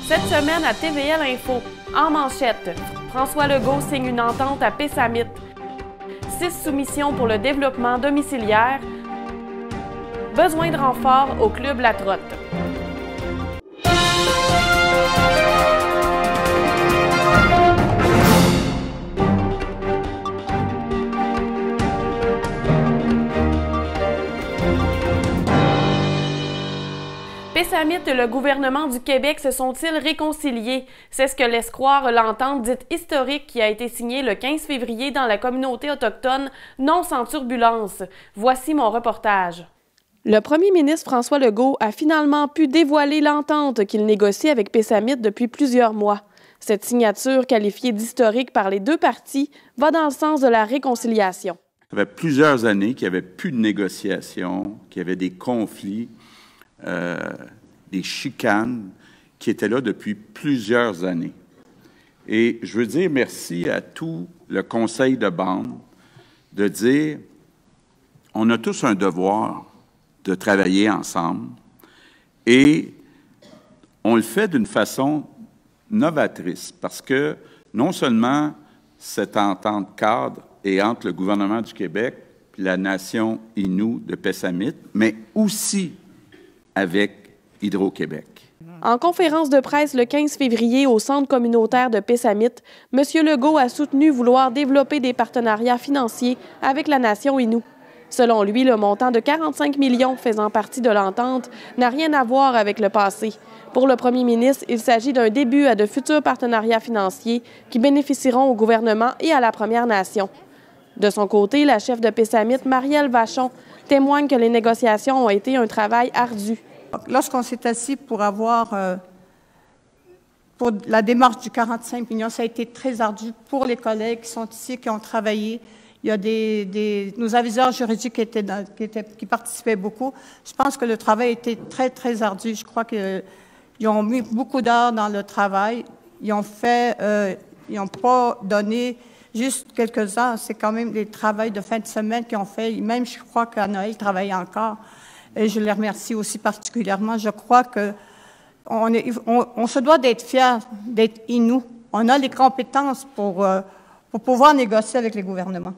Cette semaine à TVL Info, en manchette, François Legault signe une entente à Pessamit. 6 soumissions pour le développement domiciliaire. Besoin de renfort au club La Trotte. Pessamit et le gouvernement du Québec se sont-ils réconciliés? C'est ce que laisse croire l'entente dite historique qui a été signée le 15 février dans la communauté autochtone, non sans turbulence. Voici mon reportage. Le premier ministre François Legault a finalement pu dévoiler l'entente qu'il négocie avec Pessamit depuis plusieurs mois. Cette signature, qualifiée d'historique par les deux parties, va dans le sens de la réconciliation. Ça fait plusieurs années qu'il n'y avait plus de négociations, qu'il y avait des conflits, des chicanes qui étaient là depuis plusieurs années. Et je veux dire merci à tout le conseil de bande de dire on a tous un devoir de travailler ensemble et on le fait d'une façon novatrice parce que non seulement cette entente cadre est entre le gouvernement du Québec et la nation Innu de Pessamit, mais aussi avec Hydro-Québec. En conférence de presse le 15 février au Centre communautaire de Pessamit, M. Legault a soutenu vouloir développer des partenariats financiers avec la nation Innu. Selon lui, le montant de 45 millions faisant partie de l'entente n'a rien à voir avec le passé. Pour le premier ministre, il s'agit d'un début à de futurs partenariats financiers qui bénéficieront au gouvernement et à la Première Nation. De son côté, la chef de Pessamit, Marielle Vachon, témoigne que les négociations ont été un travail ardu. Lorsqu'on s'est assis pour la démarche du 45 millions, ça a été très ardu pour les collègues qui sont ici, qui ont travaillé. Il y a nos aviseurs juridiques qui participaient beaucoup. Je pense que le travail a été très, très ardu. Je crois qu'ils ont mis beaucoup d'heures dans le travail. Ils n'ont pas donné juste quelques heures. C'est quand même des travaux de fin de semaine qu'ils ont fait. Même, je crois qu'à Noël, ils travaillaient encore. Et je les remercie aussi particulièrement. Je crois qu'on se doit d'être fiers d'être Innu. On a les compétences pour pouvoir négocier avec les gouvernements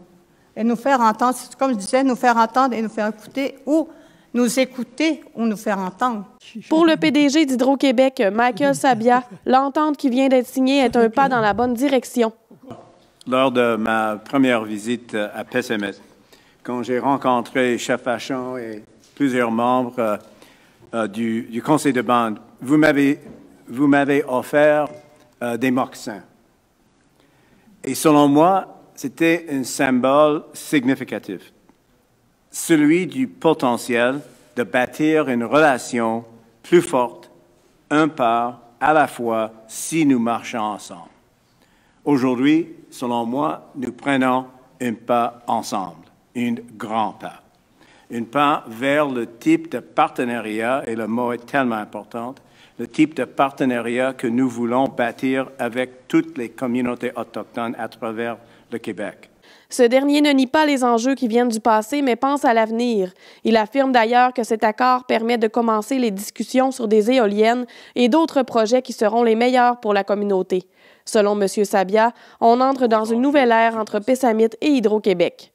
et nous faire entendre, comme je disais, nous faire entendre et nous faire écouter ou nous écouter ou nous faire entendre. Pour le PDG d'Hydro-Québec, Michael Sabia, l'entente qui vient d'être signée est un pas dans la bonne direction. Lors de ma première visite à Pessamit, quand j'ai rencontré Chef Vachon et plusieurs membres du conseil de bande, vous m'avez offert des mocassins. Et selon moi, c'était un symbole significatif, celui du potentiel de bâtir une relation plus forte, un pas à la fois, si nous marchons ensemble. Aujourd'hui, selon moi, nous prenons un pas ensemble, un grand pas. Un pas vers le type de partenariat, et le mot est tellement important, le type de partenariat que nous voulons bâtir avec toutes les communautés autochtones à travers le Québec. Ce dernier ne nie pas les enjeux qui viennent du passé, mais pense à l'avenir. Il affirme d'ailleurs que cet accord permet de commencer les discussions sur des éoliennes et d'autres projets qui seront les meilleurs pour la communauté. Selon M. Sabia, on entre dans une nouvelle ère entre Pessamit et Hydro-Québec.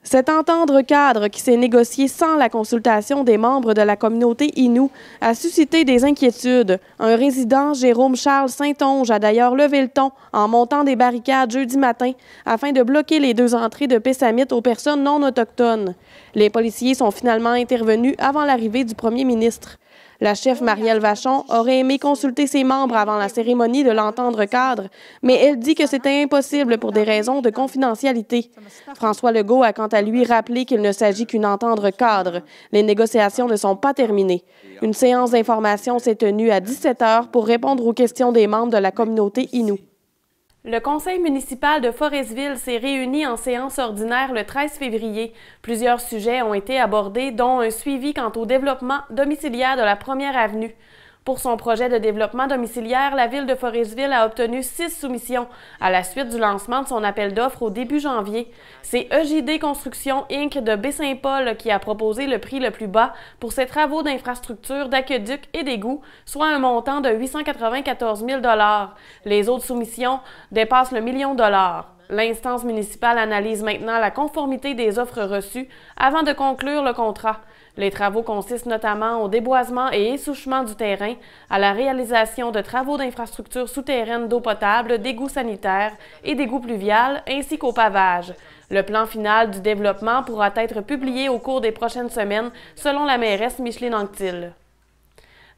Cet entente cadre qui s'est négocié sans la consultation des membres de la communauté Innu a suscité des inquiétudes. Un résident, Jérôme Charles Saint-Onge, a d'ailleurs levé le ton en montant des barricades jeudi matin afin de bloquer les deux entrées de Pessamit aux personnes non autochtones. Les policiers sont finalement intervenus avant l'arrivée du premier ministre. La chef Marielle Vachon aurait aimé consulter ses membres avant la cérémonie de l'entente cadre, mais elle dit que c'était impossible pour des raisons de confidentialité. François Legault a quant à lui rappelé qu'il ne s'agit qu'une entente cadre. Les négociations ne sont pas terminées. Une séance d'information s'est tenue à 17 h pour répondre aux questions des membres de la communauté Innu. Le conseil municipal de Forestville s'est réuni en séance ordinaire le 13 février. Plusieurs sujets ont été abordés, dont un suivi quant au développement domiciliaire de la Première Avenue. Pour son projet de développement domiciliaire, la ville de Forestville a obtenu 6 soumissions à la suite du lancement de son appel d'offres au début janvier. C'est EJD Construction Inc. de Baie-Saint-Paul qui a proposé le prix le plus bas pour ses travaux d'infrastructure, d'aqueduc et d'égouts, soit un montant de 894 000 $. Les autres soumissions dépassent le $1 million. L'instance municipale analyse maintenant la conformité des offres reçues avant de conclure le contrat. Les travaux consistent notamment au déboisement et essouchement du terrain, à la réalisation de travaux d'infrastructures souterraines d'eau potable, d'égouts sanitaires et d'égouts pluviales, ainsi qu'au pavage. Le plan final du développement pourra être publié au cours des prochaines semaines, selon la mairesse Micheline Anctil.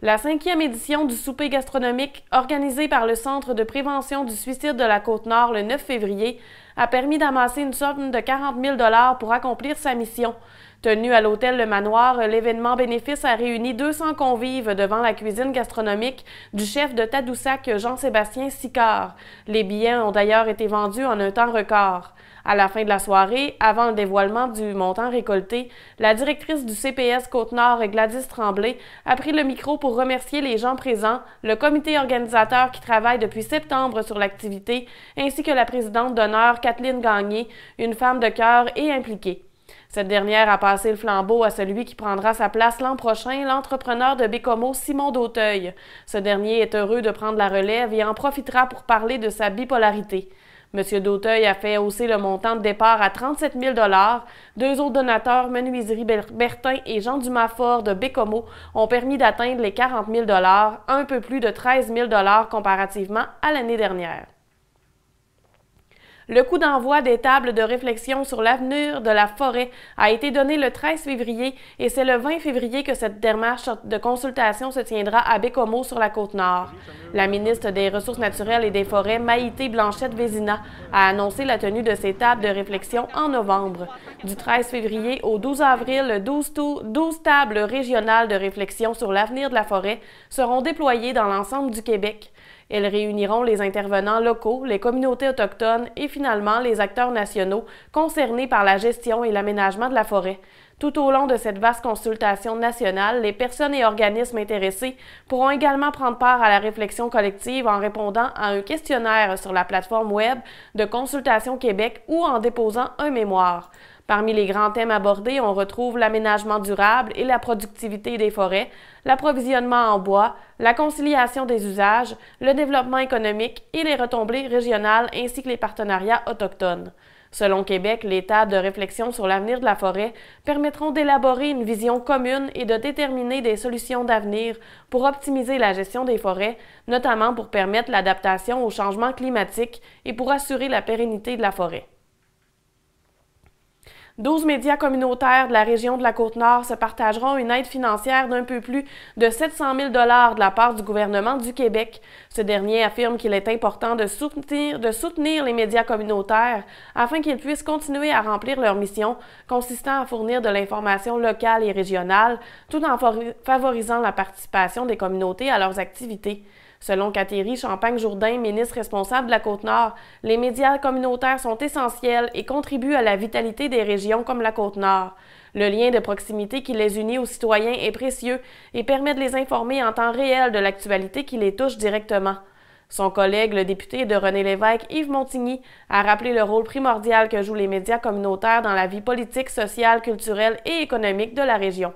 La 5e édition du souper gastronomique, organisée par le Centre de prévention du suicide de la Côte-Nord le 9 février, a permis d'amasser une somme de 40 000 $ pour accomplir sa mission. Tenu à l'hôtel Le Manoir, l'événement bénéfice a réuni 200 convives devant la cuisine gastronomique du chef de Tadoussac, Jean-Sébastien Sicard. Les billets ont d'ailleurs été vendus en un temps record. À la fin de la soirée, avant le dévoilement du montant récolté, la directrice du CPS Côte-Nord, Gladys Tremblay, a pris le micro pour remercier les gens présents, le comité organisateur qui travaille depuis septembre sur l'activité, ainsi que la présidente d'honneur, Kathleen Gagné, une femme de cœur et impliquée. Cette dernière a passé le flambeau à celui qui prendra sa place l'an prochain, l'entrepreneur de Bécomo, Simon Dauteuil. Ce dernier est heureux de prendre la relève et en profitera pour parler de sa bipolarité. M. Dauteuil a fait hausser le montant de départ à 37 000 $. Deux autres donateurs, Menuiserie Bertin et Jean Dumas-Fort de Bécomo, ont permis d'atteindre les 40 000 $, un peu plus de 13 000 $ comparativement à l'année dernière. Le coup d'envoi des tables de réflexion sur l'avenir de la forêt a été donné le 13 février et c'est le 20 février que cette démarche de consultation se tiendra à Bécomo sur la Côte-Nord. La ministre des Ressources naturelles et des Forêts, Maïté Blanchette-Vézina, a annoncé la tenue de ces tables de réflexion en novembre. Du 13 février au 12 avril, 12 tables régionales de réflexion sur l'avenir de la forêt seront déployées dans l'ensemble du Québec. Elles réuniront les intervenants locaux, les communautés autochtones et finalement les acteurs nationaux concernés par la gestion et l'aménagement de la forêt. Tout au long de cette vaste consultation nationale, les personnes et organismes intéressés pourront également prendre part à la réflexion collective en répondant à un questionnaire sur la plateforme web de Consultation Québec ou en déposant un mémoire. Parmi les grands thèmes abordés, on retrouve l'aménagement durable et la productivité des forêts, l'approvisionnement en bois, la conciliation des usages, le développement économique et les retombées régionales ainsi que les partenariats autochtones. Selon Québec, les tables de réflexion sur l'avenir de la forêt permettront d'élaborer une vision commune et de déterminer des solutions d'avenir pour optimiser la gestion des forêts, notamment pour permettre l'adaptation au changement climatique et pour assurer la pérennité de la forêt. 12 médias communautaires de la région de la Côte-Nord se partageront une aide financière d'un peu plus de 700 000 $ de la part du gouvernement du Québec. Ce dernier affirme qu'il est important de soutenir les médias communautaires afin qu'ils puissent continuer à remplir leur mission, consistant à fournir de l'information locale et régionale, tout en favorisant la participation des communautés à leurs activités. Selon Catherine Champagne-Jourdain, ministre responsable de la Côte-Nord, les médias communautaires sont essentiels et contribuent à la vitalité des régions comme la Côte-Nord. Le lien de proximité qui les unit aux citoyens est précieux et permet de les informer en temps réel de l'actualité qui les touche directement. Son collègue, le député de René-Lévesque, Yves Montigny, a rappelé le rôle primordial que jouent les médias communautaires dans la vie politique, sociale, culturelle et économique de la région.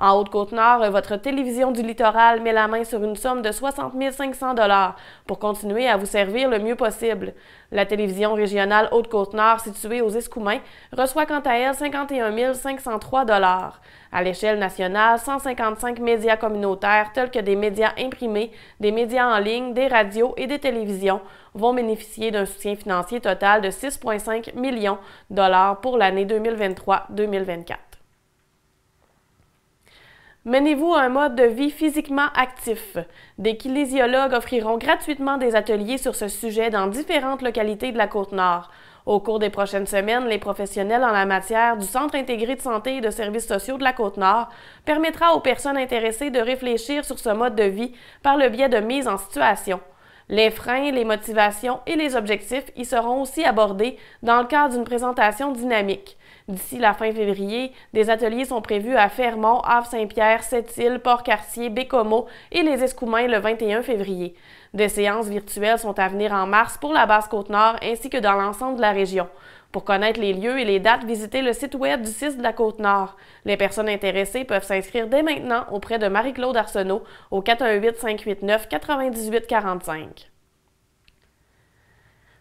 En Haute-Côte-Nord, votre télévision du littoral met la main sur une somme de 60 500 $ pour continuer à vous servir le mieux possible. La télévision régionale Haute-Côte-Nord, située aux Escoumins, reçoit quant à elle 51 503 $. À l'échelle nationale, 155 médias communautaires tels que des médias imprimés, des médias en ligne, des radios et des télévisions vont bénéficier d'un soutien financier total de 6,5 millions $ pour l'année 2023-2024. Menez-vous un mode de vie physiquement actif. Des kinésiologues offriront gratuitement des ateliers sur ce sujet dans différentes localités de la Côte-Nord. Au cours des prochaines semaines, les professionnels en la matière du Centre intégré de santé et de services sociaux de la Côte-Nord permettra aux personnes intéressées de réfléchir sur ce mode de vie par le biais de mise en situation. Les freins, les motivations et les objectifs y seront aussi abordés dans le cadre d'une présentation dynamique. D'ici la fin février, des ateliers sont prévus à Fermont, Havre-Saint-Pierre, Sept-Îles, Port-Cartier, Bécomo et les Escoumins le 21 février. Des séances virtuelles sont à venir en mars pour la Basse-Côte-Nord ainsi que dans l'ensemble de la région. Pour connaître les lieux et les dates, visitez le site web du CIS de la Côte-Nord. Les personnes intéressées peuvent s'inscrire dès maintenant auprès de Marie-Claude Arsenault au 418-589-9845.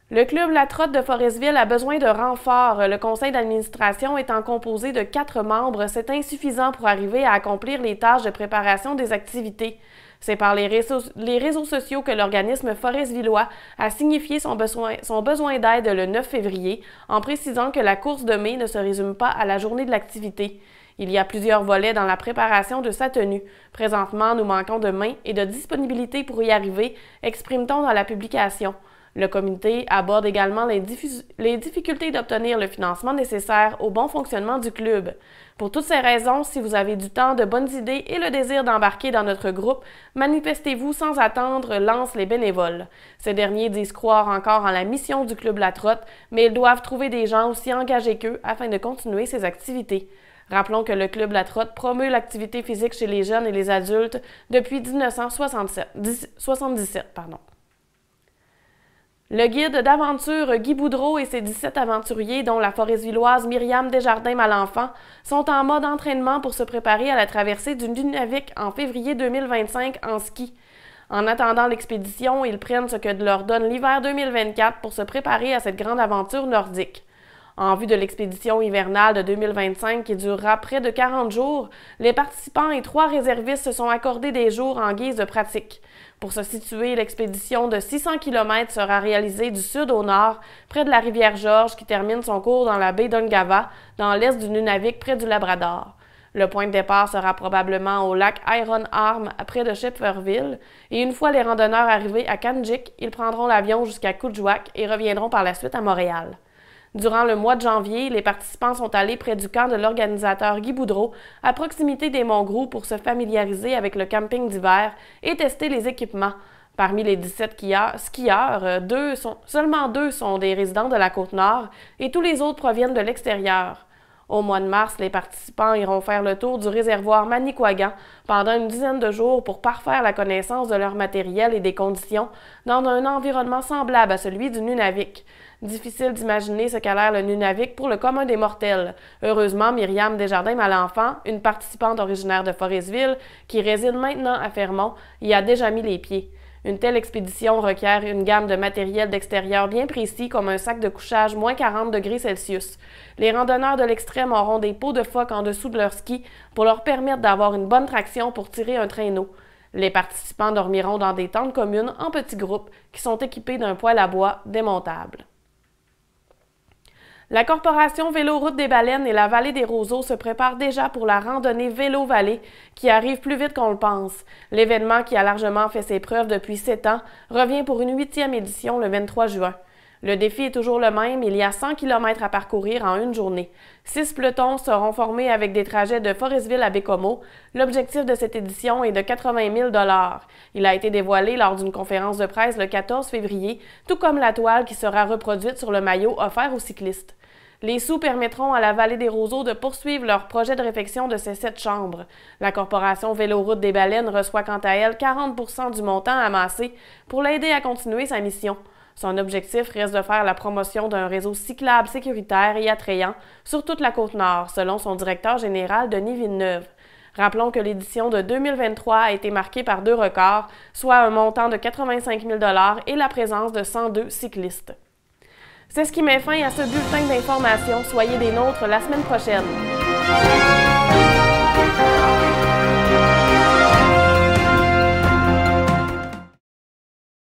Le club La Trotte de Forestville a besoin de renforts. Le conseil d'administration étant composé de 4 membres, c'est insuffisant pour arriver à accomplir les tâches de préparation des activités. C'est par les réseaux sociaux que l'organisme foresvillois a signifié son besoin d'aide le 9 février, en précisant que la course de mai ne se résume pas à la journée de l'activité. Il y a plusieurs volets dans la préparation de sa tenue. Présentement, nous manquons de mains et de disponibilité pour y arriver, exprime-t-on dans la publication. Le comité aborde également les difficultés d'obtenir le financement nécessaire au bon fonctionnement du club. Pour toutes ces raisons, si vous avez du temps, de bonnes idées et le désir d'embarquer dans notre groupe, manifestez-vous sans attendre, lancent les bénévoles. Ces derniers disent croire encore en la mission du club La Trotte, mais ils doivent trouver des gens aussi engagés qu'eux afin de continuer ces activités. Rappelons que le club La Trotte promeut l'activité physique chez les jeunes et les adultes depuis 1977. Le guide d'aventure Guy Boudreau et ses 17 aventuriers, dont la foresvilloise Myriam Desjardins-Malenfant, sont en mode entraînement pour se préparer à la traversée du Nunavik en février 2025 en ski. En attendant l'expédition, ils prennent ce que leur donne l'hiver 2024 pour se préparer à cette grande aventure nordique. En vue de l'expédition hivernale de 2025 qui durera près de 40 jours, les participants et 3 réservistes se sont accordés des jours en guise de pratique. Pour se situer, l'expédition de 600 km sera réalisée du sud au nord, près de la rivière Georges qui termine son cours dans la baie d'Ungava, dans l'est du Nunavik, près du Labrador. Le point de départ sera probablement au lac Iron Arm, près de Shepherville, et une fois les randonneurs arrivés à Kanjik, ils prendront l'avion jusqu'à Kuujjuaq et reviendront par la suite à Montréal. Durant le mois de janvier, les participants sont allés près du camp de l'organisateur Guy Boudreau, à proximité des Monts Groux pour se familiariser avec le camping d'hiver et tester les équipements. Parmi les 17 skieurs, seulement 2 sont des résidents de la Côte-Nord et tous les autres proviennent de l'extérieur. Au mois de mars, les participants iront faire le tour du réservoir Manicouagan pendant une dizaine de jours pour parfaire la connaissance de leur matériel et des conditions dans un environnement semblable à celui du Nunavik. Difficile d'imaginer ce qu'a l'air le Nunavik pour le commun des mortels. Heureusement, Myriam Desjardins-Malenfant, une participante originaire de Forestville, qui réside maintenant à Fermont, y a déjà mis les pieds. Une telle expédition requiert une gamme de matériel d'extérieur bien précis comme un sac de couchage moins 40 degrés Celsius. Les randonneurs de l'extrême auront des peaux de phoque en dessous de leur ski pour leur permettre d'avoir une bonne traction pour tirer un traîneau. Les participants dormiront dans des tentes communes en petits groupes qui sont équipés d'un poêle à bois démontable. La Corporation Vélo-Route des Baleines et la Vallée des Roseaux se préparent déjà pour la randonnée Vélo-Vallée qui arrive plus vite qu'on le pense. L'événement qui a largement fait ses preuves depuis 7 ans revient pour une 8e édition le 23 juin. Le défi est toujours le même, il y a 100 km à parcourir en une journée. 6 pelotons seront formés avec des trajets de Forestville à Bécomo. L'objectif de cette édition est de 80 000 $. Il a été dévoilé lors d'une conférence de presse le 14 février, tout comme la toile qui sera reproduite sur le maillot offert aux cyclistes. Les sous permettront à la Vallée des Roseaux de poursuivre leur projet de réfection de ses 7 chambres. La Corporation Vélo-Route des Baleines reçoit quant à elle 40 % du montant amassé pour l'aider à continuer sa mission. Son objectif reste de faire la promotion d'un réseau cyclable sécuritaire et attrayant sur toute la Côte-Nord, selon son directeur général Denis Villeneuve. Rappelons que l'édition de 2023 a été marquée par 2 records, soit un montant de 85 000 $ et la présence de 102 cyclistes. C'est ce qui met fin à ce bulletin d'information. Soyez des nôtres la semaine prochaine.